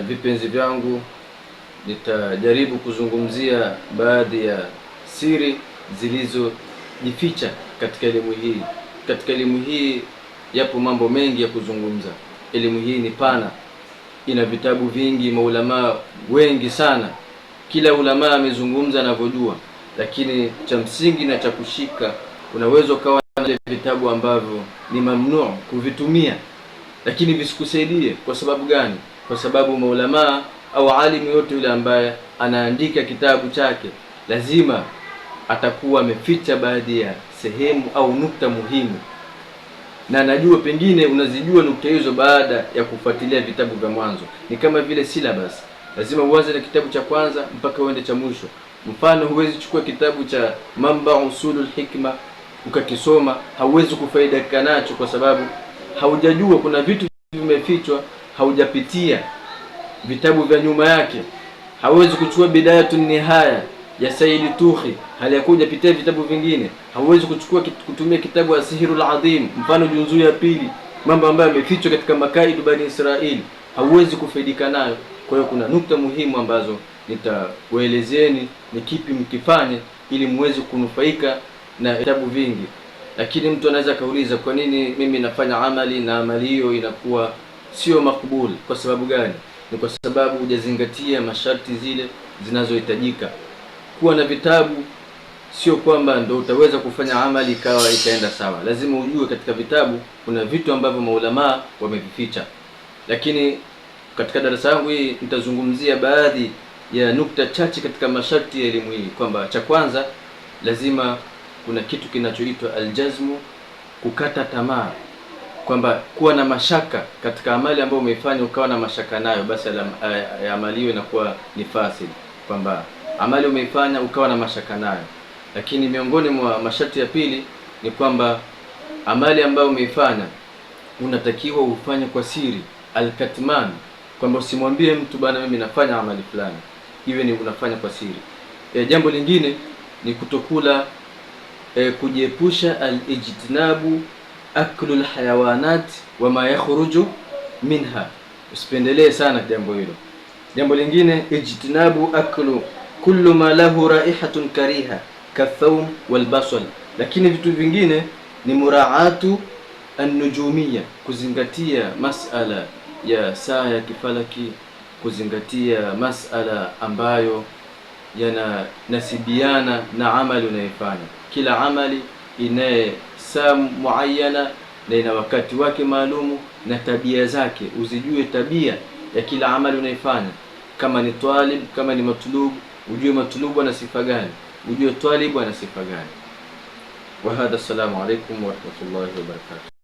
vipenzi vyangu, nitajaribu kuzungumzia baadhi ya siri zilizojificha katika elimu hii. Katika elimu hii yapo mambo mengi ya kuzungumza. Elimu hii ni pana, ina vitabu vingi, maulamaa wengi sana. Kila ulamaa amezungumza anavyojua, lakini cha msingi na cha kushika, unaweza ukawa na vitabu ambavyo ni mamnuu kuvitumia, lakini visikusaidie. Kwa sababu gani? Kwa sababu maulamaa au alimu yote yule ambaye anaandika kitabu chake lazima atakuwa ameficha baadhi ya sehemu au nukta muhimu, na najua pengine unazijua nukta hizo baada ya kufuatilia vitabu vya mwanzo. Ni kama vile syllabus, lazima uanze na kitabu cha kwanza mpaka uende cha mwisho. Mfano, huwezi chukua kitabu cha Mamba Usulul Hikma ukakisoma, hauwezi kufaidika nacho kwa sababu haujajua kuna vitu vimefichwa, haujapitia vitabu vya nyuma yake. Hauwezi kuchukua Bidayatun Nihaya ya Sayyid Tuhi hali ya kuja pitia vitabu vingine. Hauwezi kutumia kitabu As-Sihrul Adhim, mfano junzu ya pili, mambo ambayo yamefichwa katika Makaidu Bani Israili, hauwezi kufaidika nayo. Kwa hiyo kuna nukta muhimu ambazo nitawaelezeni ni kipi mkifanye ili muweze kunufaika na vitabu vingi. Lakini mtu anaweza kauliza, kwa nini mimi nafanya amali na amali hiyo inakuwa sio makbuli? Kwa sababu gani? Ni kwa sababu hujazingatia masharti zile zinazohitajika. Kuwa na vitabu sio kwamba ndio utaweza kufanya amali ikaenda sawa. Lazima ujue katika vitabu kuna vitu ambavyo maulamaa wamevificha. Lakini katika darasa yangu hii nitazungumzia baadhi ya nukta chache katika masharti ya elimu hii, kwamba cha kwanza, lazima kuna kitu kinachoitwa aljazmu, kukata tamaa, kwamba kuwa na mashaka katika amali ambayo umeifanya, ukawa na mashaka nayo, basi amali hiyo inakuwa ni fasid, kwamba amali umeifanya ukawa na mashaka nayo. Lakini miongoni mwa masharti ya pili ni kwamba amali ambayo umeifanya unatakiwa ufanye kwa siri, alkatman, kwamba usimwambie mtu bana mimi nafanya amali fulani, iwe ni unafanya kwa siri. Jambo lingine ni kutokula, kujiepusha alijtinabu aklul hayawanat wama yakhruju minha, usipendelee sana jambo hilo. Jambo lingine, ijtinabu aklu kullu ma lahu raihatun kariha kathawm walbasal. Lakini vitu vingine ni muraatu an-nujumiyya, kuzingatia masala ya saa ya kifalaki, kuzingatia masala ambayo yanasibiana na amali unayofanya. Kila amali ina saa muayyana na ina wakati wake maalumu na tabia zake. Uzijue tabia ya kila amali unayofanya. Kama ni talib, kama ni matlub, ujue matlubu ana sifa gani, ujue talibu ana sifa gani. Wa hadha, assalamu alaykum wa rahmatullahi wa barakatuh.